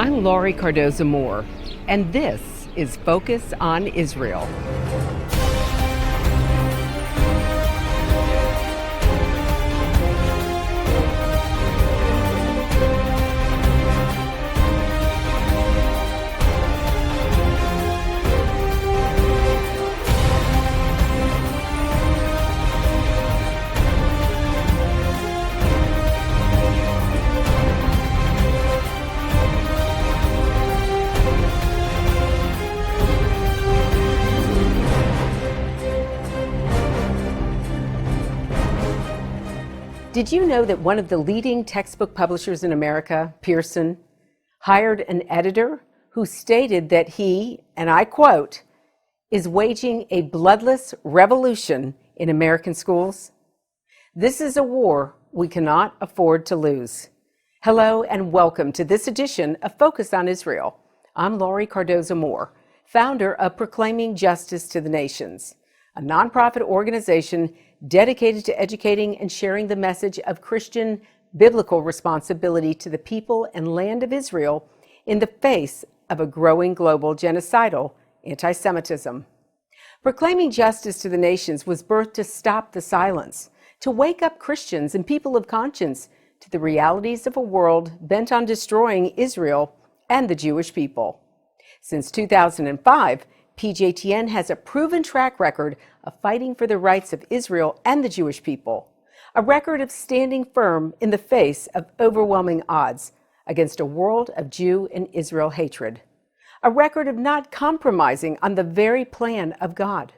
I'm Laurie Cardoza-Moore, and this is Focus on Israel. Did you know that one of the leading textbook publishers in America, Pearson, hired an editor who stated that he, and I quote, is waging a bloodless revolution in American schools? This is a war we cannot afford to lose. Hello and welcome to this edition of Focus on Israel. I'm Laurie Cardoza-Moore, founder of Proclaiming Justice to the Nations, a nonprofit organization dedicated to educating and sharing the message of Christian biblical responsibility to the people and land of Israel in the face of a growing global genocidal anti-Semitism. Proclaiming Justice to the Nations was birthed to stop the silence, to wake up Christians and people of conscience to the realities of a world bent on destroying Israel and the Jewish people. Since 2005, PJTN has a proven track record of fighting for the rights of Israel and the Jewish people, a record of standing firm in the face of overwhelming odds against a world of Jew and Israel hatred, a record of not compromising on the very plan of God.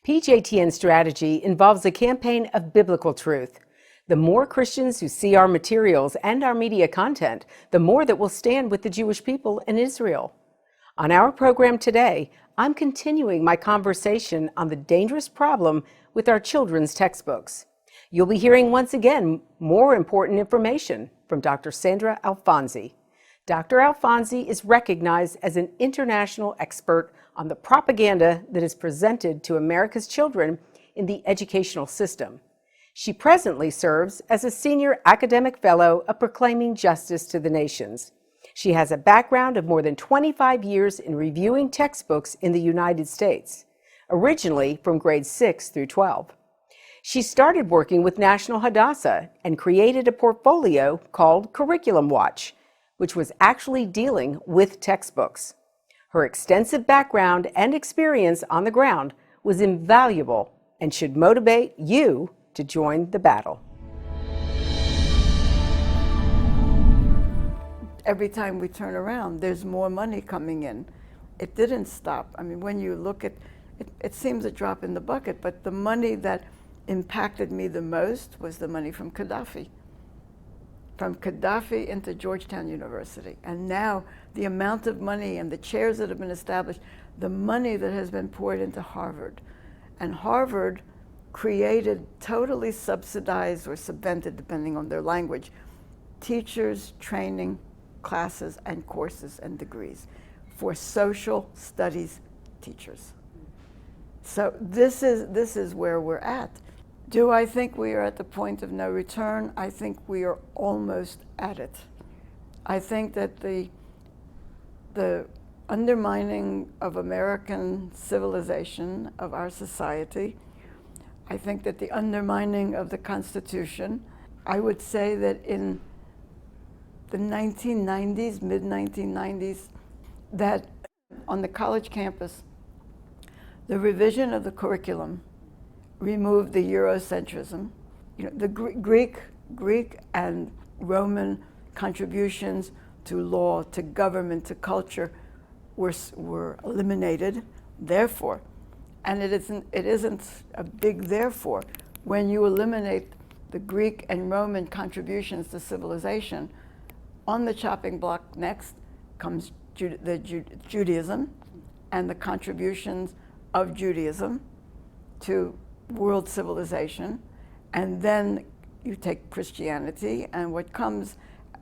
PJTN strategy involves a campaign of biblical truth. The more Christians who see our materials and our media content, the more that will stand with the Jewish people in Israel. On our program today, I'm continuing my conversation on the dangerous problem with our children's textbooks. You'll be hearing once again more important information from Dr. Sandra Alfonsi. Dr. Alfonsi is recognized as an international expert on the propaganda that is presented to America's children in the educational system. She presently serves as a senior academic fellow of Proclaiming Justice to the Nations. She has a background of more than 25 years in reviewing textbooks in the United States, originally from grades 6 through 12. She started working with National Hadassah and created a portfolio called Curriculum Watch, which was actually dealing with textbooks. Her extensive background and experience on the ground was invaluable and should motivate you to join the battle. Every time we turn around, there's more money coming in. It didn't stop. I mean, when you look at it, it seems a drop in the bucket, but the money that impacted me the most was the money from Gaddafi. From Gaddafi into Georgetown University. And now the amount of money and the chairs that have been established, the money that has been poured into Harvard. And Harvard created totally subsidized or subvented, depending on their language, teachers, training, classes and courses and degrees for social studies teachers. So this is where we're at. Do I think we are at the point of no return? I think we are almost at it. I think that the undermining of American civilization, of our society, I think that the undermining of the Constitution, I would say that in the 1990s, mid-1990s, that on the college campus, the revision of the curriculum removed the Eurocentrism. You know, the Greek and Roman contributions to law, to government, to culture were eliminated. Therefore, and it isn't a big therefore, when you eliminate the Greek and Roman contributions to civilization, on the chopping block next comes Judaism and the contributions of Judaism to world civilization. And then you take Christianity, and what comes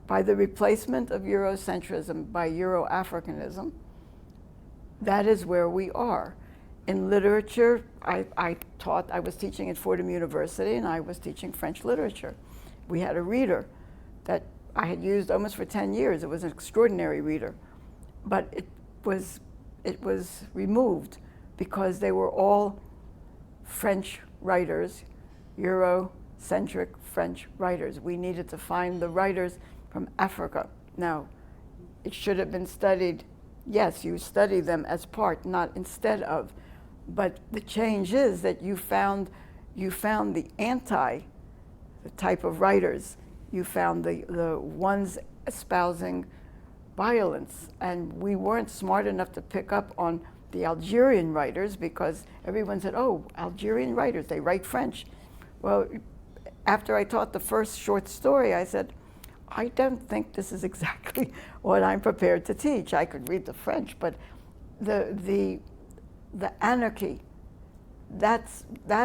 by the replacement of Eurocentrism by Euro-Africanism, that is where we are. In literature, I was teaching at Fordham University, and I was teaching French literature. We had a reader that I had used almost for 10 years. It was an extraordinary reader, but it was removed because they were all French writers, Eurocentric French writers. We needed to find the writers from Africa. Now, it should have been studied. Yes, you study them as part, not instead of. But the change is that you found the type of writers. You found the ones espousing violence. And we weren't smart enough to pick up on the Algerian writers because everyone said, oh, Algerian writers, they write French. Well, after I taught the first short story, I said, I don't think this is exactly what I'm prepared to teach. I could read the French, but the anarchy, that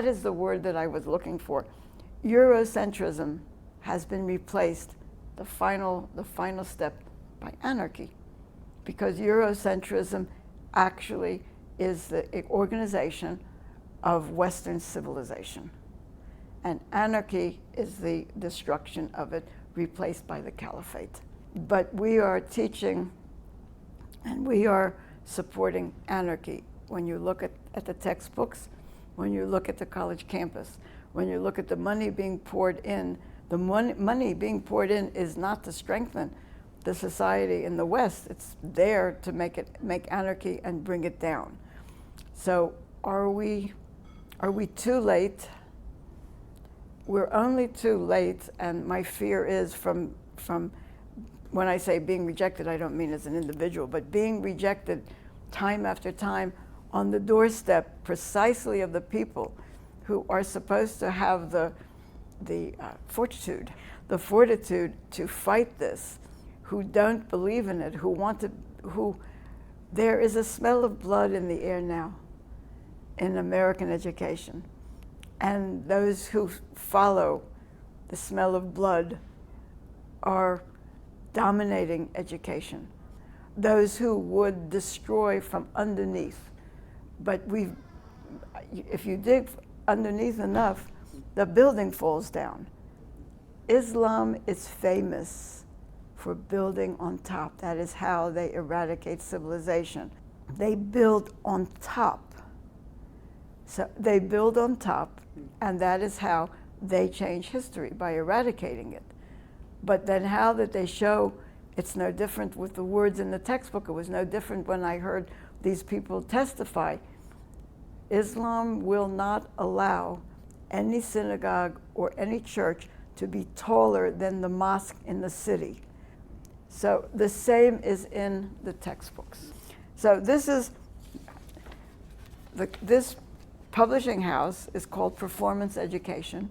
is the word that I was looking for. Eurocentrism has been replaced, the final step, by anarchy, because Eurocentrism actually is the organization of Western civilization, and anarchy is the destruction of it, replaced by the caliphate. But we are teaching and we are supporting anarchy. When you look at the textbooks, when you look at the college campus, when you look at the money being poured in, the money being poured in is not to strengthen the society in the West. It's there to make anarchy and bring it down. So are we too late? We're only too late, and my fear is from when I say being rejected, I don't mean as an individual, but being rejected time after time on the doorstep precisely of the people who are supposed to have the fortitude to fight this, who don't believe in it, who there is a smell of blood in the air now in American education. And those who follow the smell of blood are dominating education. Those who would destroy from underneath. But if you dig underneath enough, the building falls down. Islam is famous for building on top. That is how they eradicate civilization. They build on top. So they build on top, and that is how they change history, by eradicating it. But then how that they show it's no different with the words in the textbook. It was no different when I heard these people testify. Islam will not allow any synagogue or any church to be taller than the mosque in the city. So the same is in the textbooks. So this publishing house is called Performance Education.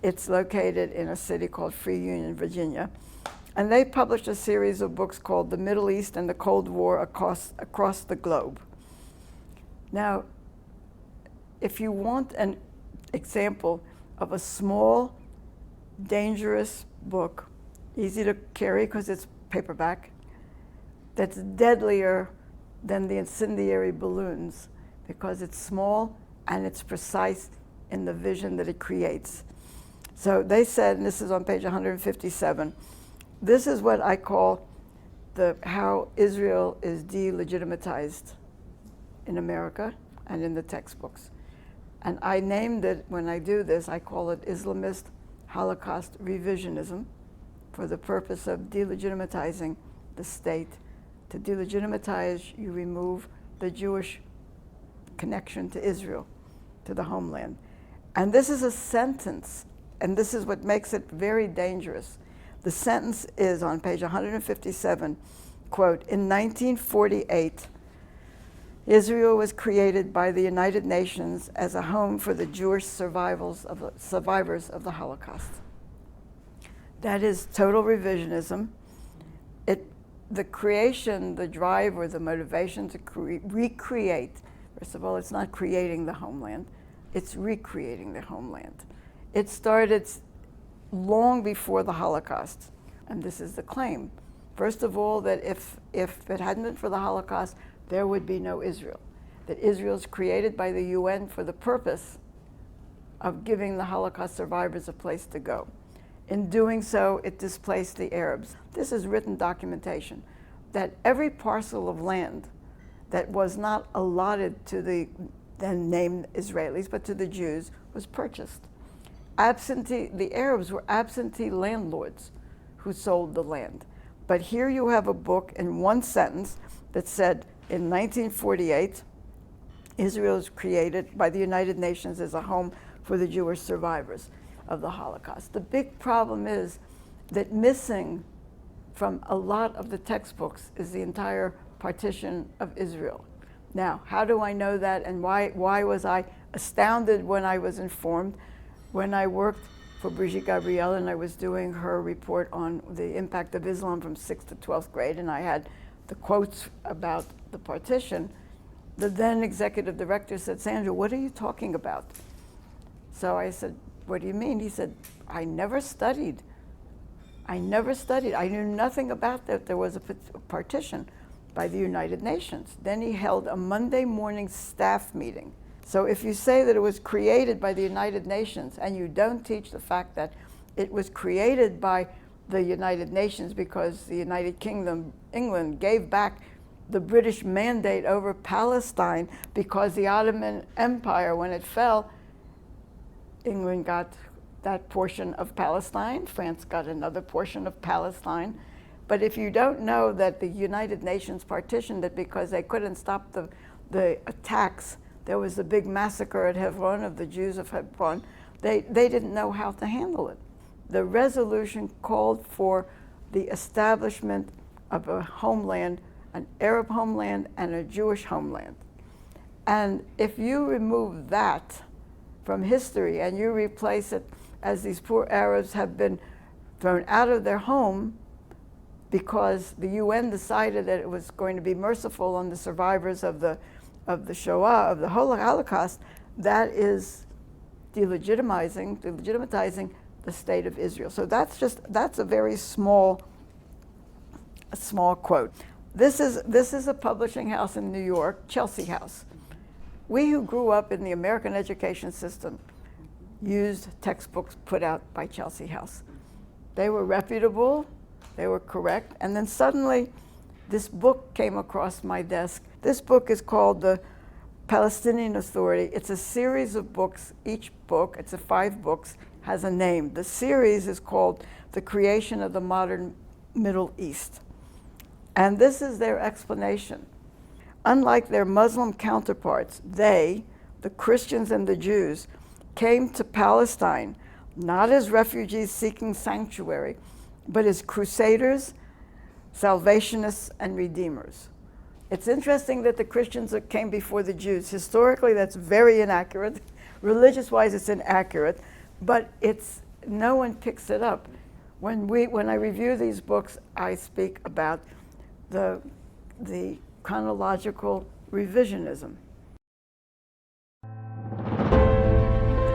It's located in a city called Free Union, Virginia. And they published a series of books called The Middle East and the Cold War Across the Globe. Now, if you want an example of a small, dangerous book, easy to carry because it's paperback, that's deadlier than the incendiary balloons because it's small and it's precise in the vision that it creates. So they said, and this is on page 157, this is what I call how Israel is delegitimatized in America and in the textbooks. And I named it, when I do this, I call it Islamist Holocaust revisionism for the purpose of delegitimatizing the state. To delegitimize, you remove the Jewish connection to Israel, to the homeland. And this is a sentence, and this is what makes it very dangerous. The sentence is on page 157, quote, in 1948, Israel was created by the United Nations as a home for the Jewish survivors of the Holocaust. That is total revisionism. The creation, the drive, or the motivation to recreate, first of all, it's not creating the homeland, it's recreating the homeland. It started long before the Holocaust, and this is the claim. First of all, that if it hadn't been for the Holocaust, there would be no Israel. That Israel is created by the UN for the purpose of giving the Holocaust survivors a place to go. In doing so, it displaced the Arabs. This is written documentation that every parcel of land that was not allotted to the then named Israelis, but to the Jews, was purchased. The Arabs were absentee landlords who sold the land. But here you have a book in one sentence that said, in 1948, Israel was created by the United Nations as a home for the Jewish survivors of the Holocaust. The big problem is that missing from a lot of the textbooks is the entire partition of Israel. Now, how do I know that, and why was I astounded when I was informed? When I worked for Brigitte Gabriel and I was doing her report on the impact of Islam from 6th to 12th grade, and I had the quotes about the partition, the then executive director said, "Sandra, what are you talking about?" So I said, "What do you mean?" He said, I never studied. I knew nothing about that there was a partition by the United Nations. Then he held a Monday morning staff meeting. So if you say that it was created by the United Nations and you don't teach the fact that it was created by the United Nations because the United Kingdom, England, gave back the British mandate over Palestine because the Ottoman Empire, when it fell, England got that portion of Palestine, France got another portion of Palestine. But if you don't know that the United Nations partitioned it because they couldn't stop the attacks, there was a big massacre at Hebron of the Jews of Hebron, they didn't know how to handle it. The resolution called for the establishment of a homeland, an Arab homeland and a Jewish homeland. And if you remove that from history and you replace it as these poor Arabs have been thrown out of their home because the UN decided that it was going to be merciful on the survivors of the Shoah, of the Holocaust, that is delegitimizing the state of Israel. So that's a very small quote. This is a publishing house in New York, Chelsea House. We who grew up in the American education system used textbooks put out by Chelsea House. They were reputable, they were correct, and then suddenly this book came across my desk. This book is called The Palestinian Authority. It's a series of books. Each book, it's 5 books, has a name. The series is called The Creation of the Modern Middle East. And this is their explanation. Unlike their Muslim counterparts, they, the Christians and the Jews, came to Palestine not as refugees seeking sanctuary, but as crusaders, salvationists, and redeemers. It's interesting that the Christians came before the Jews. Historically, that's very inaccurate. Religious-wise, it's inaccurate, but no one picks it up. When I review these books, I speak about the chronological revisionism.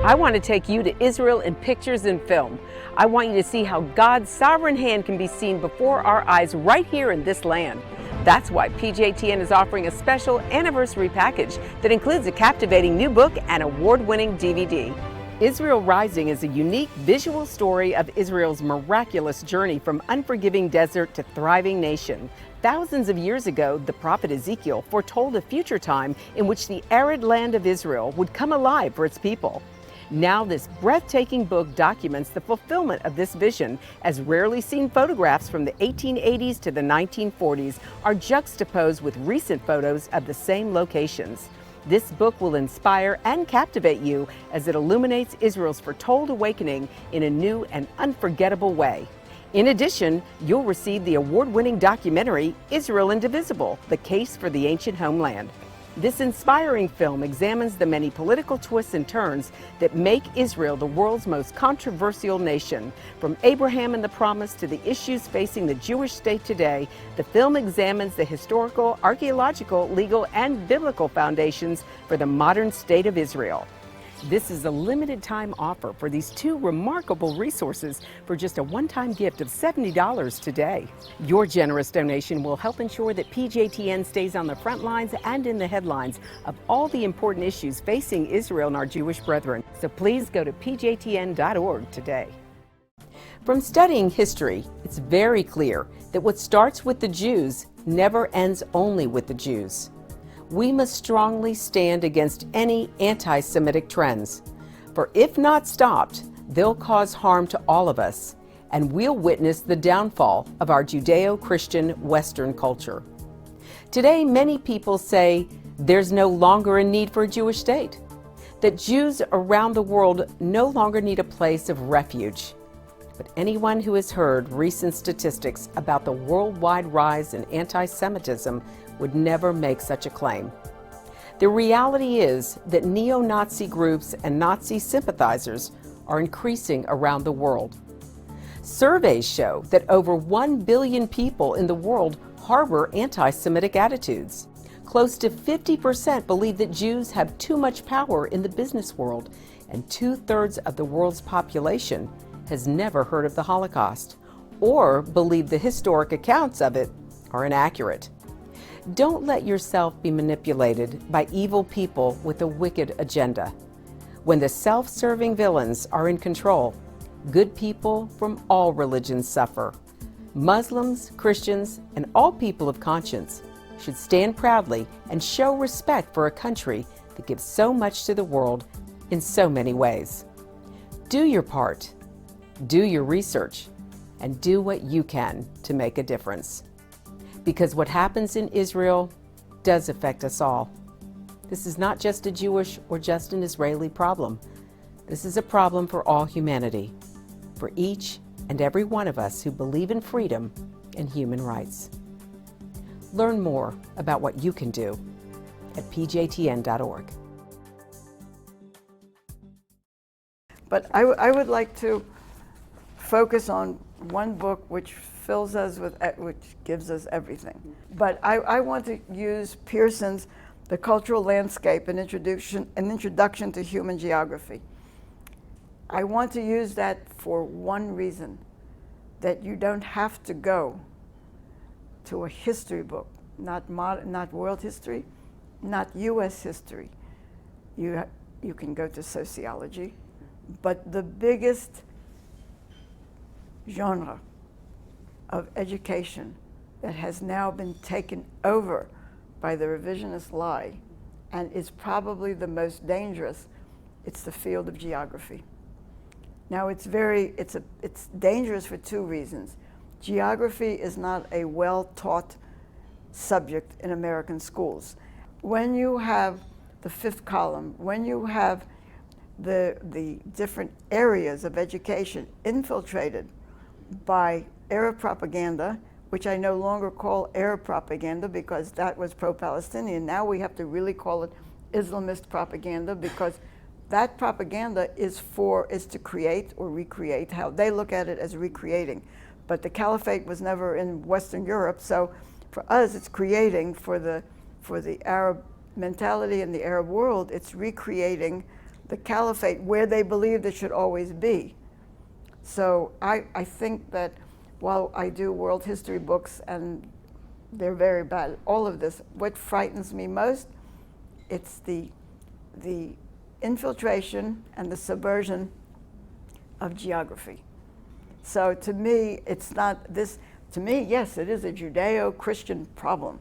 I want to take you to Israel in pictures and film. I want you to see how God's sovereign hand can be seen before our eyes right here in this land. That's why PJTN is offering a special anniversary package that includes a captivating new book and award-winning DVD. Israel Rising is a unique visual story of Israel's miraculous journey from unforgiving desert to thriving nation. Thousands of years ago, the prophet Ezekiel foretold a future time in which the arid land of Israel would come alive for its people. Now this breathtaking book documents the fulfillment of this vision, as rarely seen photographs from the 1880s to the 1940s are juxtaposed with recent photos of the same locations. This book will inspire and captivate you as it illuminates Israel's foretold awakening in a new and unforgettable way. In addition, you'll receive the award-winning documentary, Israel Indivisible: The Case for the Ancient Homeland. This inspiring film examines the many political twists and turns that make Israel the world's most controversial nation. From Abraham and the Promise to the issues facing the Jewish state today, the film examines the historical, archaeological, legal, and biblical foundations for the modern state of Israel. This is a limited time offer for these 2 remarkable resources for just a one-time gift of $70 today. Your generous donation will help ensure that PJTN stays on the front lines and in the headlines of all the important issues facing Israel and our Jewish brethren. So please go to pjtn.org today. From studying history, it's very clear that what starts with the Jews never ends only with the Jews. We must strongly stand against any anti-Semitic trends, for if not stopped, they'll cause harm to all of us, and we'll witness the downfall of our Judeo-Christian Western culture. Today, many people say there's no longer a need for a Jewish state, that Jews around the world no longer need a place of refuge. But anyone who has heard recent statistics about the worldwide rise in anti-Semitism would never make such a claim. The reality is that neo-Nazi groups and Nazi sympathizers are increasing around the world. Surveys show that over 1 billion people in the world harbor anti-Semitic attitudes. Close to 50% believe that Jews have too much power in the business world, and 2/3 of the world's population has never heard of the Holocaust or believe the historic accounts of it are inaccurate. Don't let yourself be manipulated by evil people with a wicked agenda. When the self-serving villains are in control, good people from all religions suffer. Muslims, Christians, and all people of conscience should stand proudly and show respect for a country that gives so much to the world in so many ways. Do your part, do your research, and do what you can to make a difference. Because what happens in Israel does affect us all. This is not just a Jewish or just an Israeli problem. This is a problem for all humanity, for each and every one of us who believe in freedom and human rights. Learn more about what you can do at pjtn.org. But I would like to focus on one book which fills us with, which gives us everything. But I want to use Pearson's The Cultural Landscape, an introduction to human geography. I want to use that for one reason, that you don't have to go to a history book, not world history, not US history. You can go to sociology, but the biggest genre of education that has now been taken over by the revisionist lie and is probably the most dangerous, it's the field of geography. Now it's dangerous for two reasons. Geography is not a well-taught subject in American schools. When you have the fifth column, when you have the different areas of education infiltrated by Arab propaganda, which I no longer call Arab propaganda because that was pro-Palestinian. Now we have to really call it Islamist propaganda because that propaganda is to create or recreate, how they look at it as recreating. But the caliphate was never in Western Europe, so for us it's creating for the Arab mentality in the Arab world, it's recreating the caliphate where they believed it should always be. So I think that while I do world history books and they're very bad, all of this, what frightens me most, it's the infiltration and the subversion of geography. So to me, it's not this, to me, yes, it is a Judeo-Christian problem.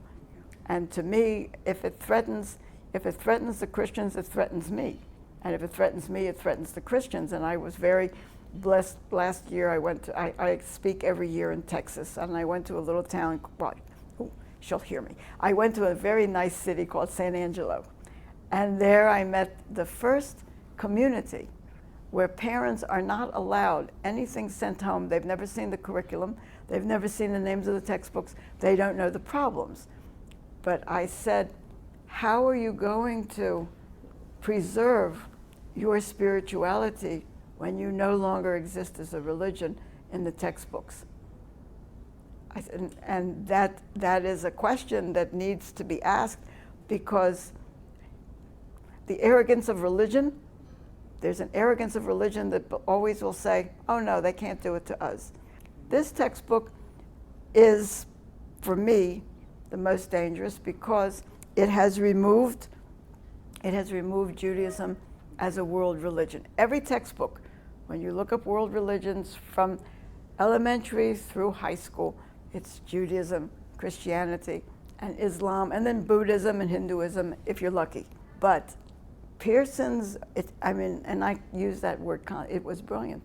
And to me, if it threatens the Christians, it threatens me. And if it threatens me, it threatens the Christians. And I was very blessed last year. I speak every year in Texas, and I went to a little town, well, she'll hear me. I went to a very nice city called San Angelo. And there I met the first community where parents are not allowed anything sent home. They've never seen the curriculum. They've never seen the names of the textbooks. They don't know the problems. But I said, how are you going to preserve your spirituality when you no longer exist as a religion in the textbooks? And that is a question that needs to be asked, because the arrogance of religion, there's an arrogance of religion that always will say, oh no, they can't do it to us. This textbook is, for me, the most dangerous because it has removed Judaism as a world religion. Every textbook, when you look up world religions from elementary through high school, it's Judaism, Christianity, and Islam, and then Buddhism and Hinduism, if you're lucky. But Pearson's, and I use that word, it was brilliant,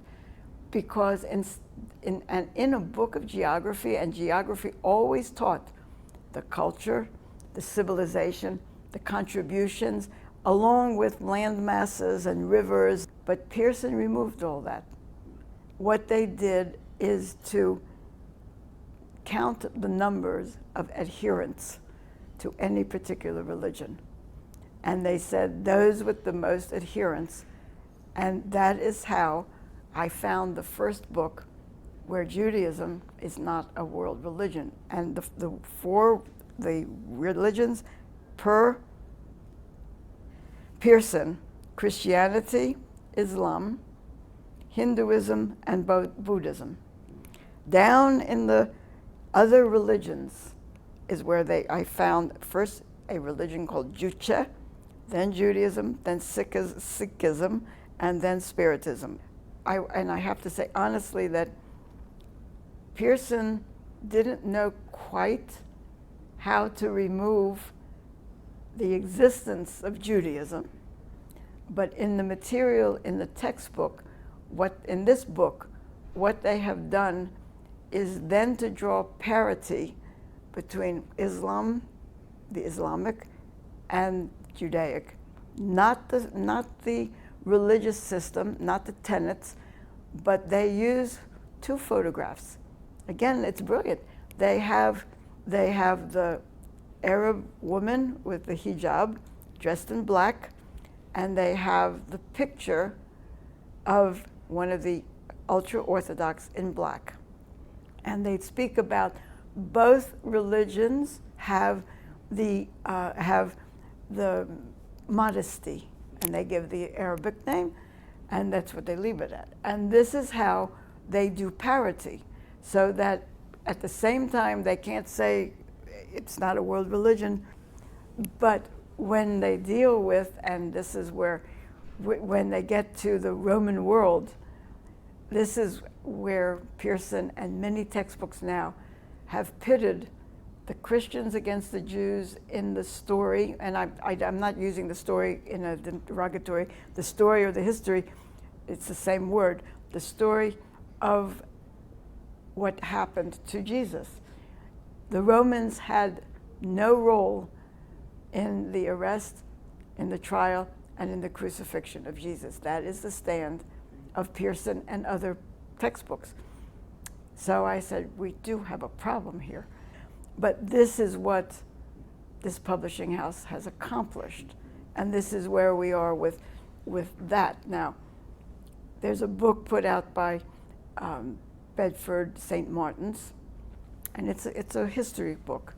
because in a book of geography, and geography always taught the culture, the civilization, the contributions, along with land masses and rivers, but Pearson removed all that. What they did is to count the numbers of adherents to any particular religion. And they said those with the most adherents, and that is how I found the first book where Judaism is not a world religion. And the religions per Pearson: Christianity, Islam, Hinduism, and Buddhism. Down in the other religions is where I found first a religion called Juche, then Judaism, then Sikhism, and then Spiritism. And I have to say honestly that Pearson didn't know quite how to remove the existence of Judaism, but in the material in the textbook, in this book, what they have done is then to draw parity between Islam, the Islamic, and Judaic. Not the religious system, not the tenets, but they use two photographs. Again, it's brilliant. They have the Arab woman with the hijab, dressed in black, and they have the picture of one of the ultra-Orthodox in black. And they speak about both religions have the modesty, and they give the Arabic name, and that's what they leave it at. And this is how they do parity, so that at the same time they can't say it's not a world religion, but when they deal with, and this is where, when they get to the Roman world, this is where Pearson and many textbooks now have pitted the Christians against the Jews in the story, and I'm not using the story in a derogatory, the story or the history, it's the same word, the story of what happened to Jesus. The Romans had no role in the arrest, in the trial, and in the crucifixion of Jesus. That is the stand of Pearson and other textbooks. So I said, we do have a problem here. But this is what this publishing house has accomplished. And this is where we are with that. Now, there's a book put out by Bedford St. Martin's, and it's a history book.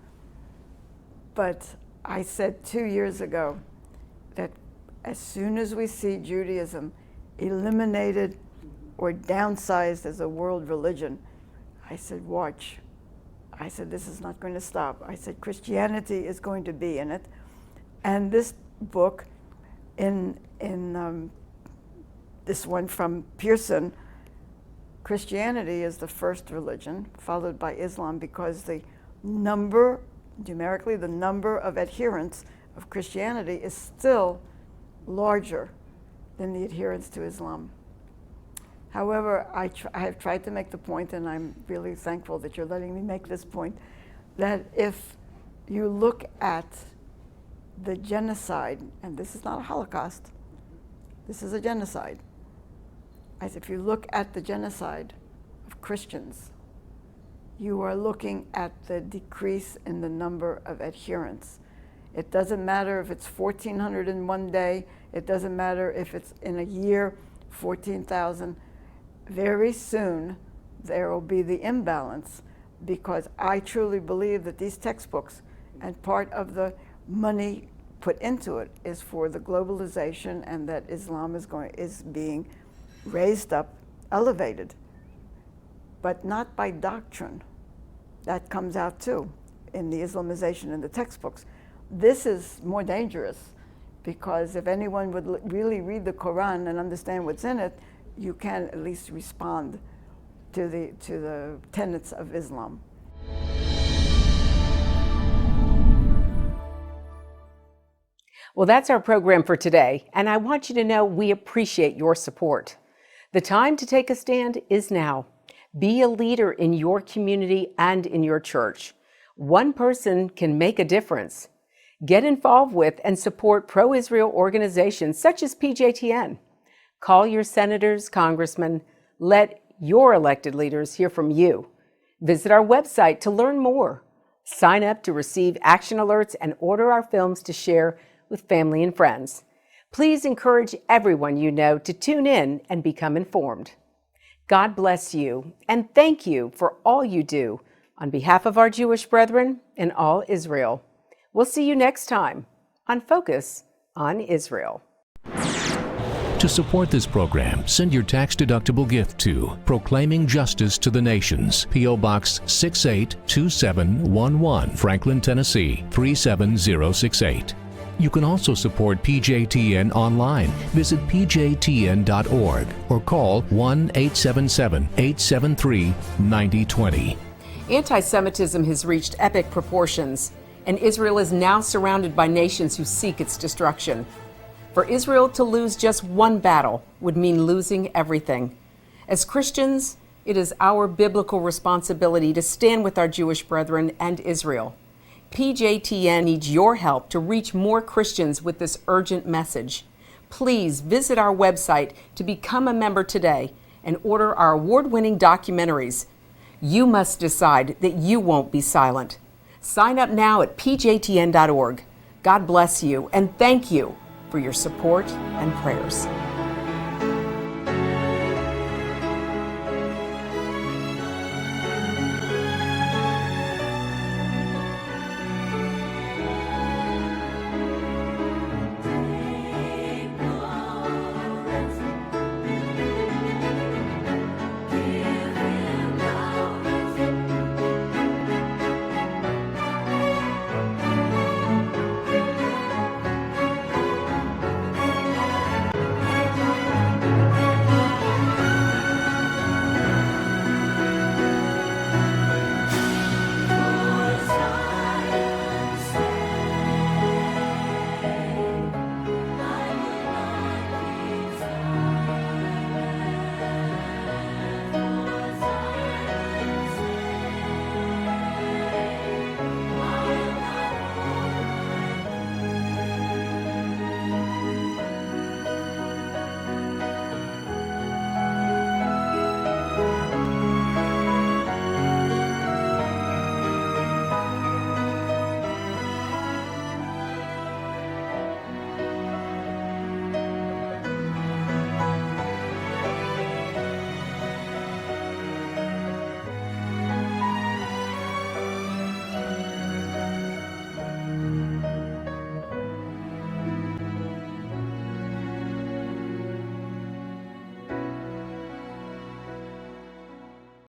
But I said 2 years ago that as soon as we see Judaism eliminated or downsized as a world religion, I said, watch. I said, this is not going to stop. I said, Christianity is going to be in it. And this book, in this one from Pearson, Christianity is the first religion, followed by Islam, because the number, numerically, the number of adherents of Christianity is still larger than the adherents to Islam. However, I have tried to make the point, and I'm really thankful that you're letting me make this point, that if you look at the genocide, and this is not a Holocaust, this is a genocide. I said, if you look at the genocide of Christians, you are looking at the decrease in the number of adherents. It doesn't matter if it's 1,400 in one day, it doesn't matter if it's in a year, 14,000. Very soon, there will be the imbalance, because I truly believe that these textbooks, and part of the money put into it, is for the globalization, and that Islam is being raised up, elevated, but not by doctrine. That comes out too in the Islamization in the textbooks. This is more dangerous, because if anyone would really read the Quran and understand what's in it, you can at least respond to the tenets of Islam. Well, that's our program for today, and I want you to know we appreciate your support. The time to take a stand is now. Be a leader in your community and in your church. One person can make a difference. Get involved with and support pro-Israel organizations such as PJTN. Call your senators, congressmen. Let your elected leaders hear from you. Visit our website to learn more. Sign up to receive action alerts and order our films to share with family and friends. Please encourage everyone you know to tune in and become informed. God bless you, and thank you for all you do on behalf of our Jewish brethren in all Israel. We'll see you next time on Focus on Israel. To support this program, send your tax-deductible gift to Proclaiming Justice to the Nations, P.O. Box 682711, Franklin, Tennessee 37068. You can also support PJTN online. Visit pjtn.org or call 1-877-873-9020. Anti-Semitism has reached epic proportions, and Israel is now surrounded by nations who seek its destruction. For Israel to lose just one battle would mean losing everything. As Christians, it is our biblical responsibility to stand with our Jewish brethren and Israel. PJTN needs your help to reach more Christians with this urgent message. Please visit our website to become a member today and order our award-winning documentaries. You must decide that you won't be silent. Sign up now at pjtn.org. God bless you, and thank you for your support and prayers.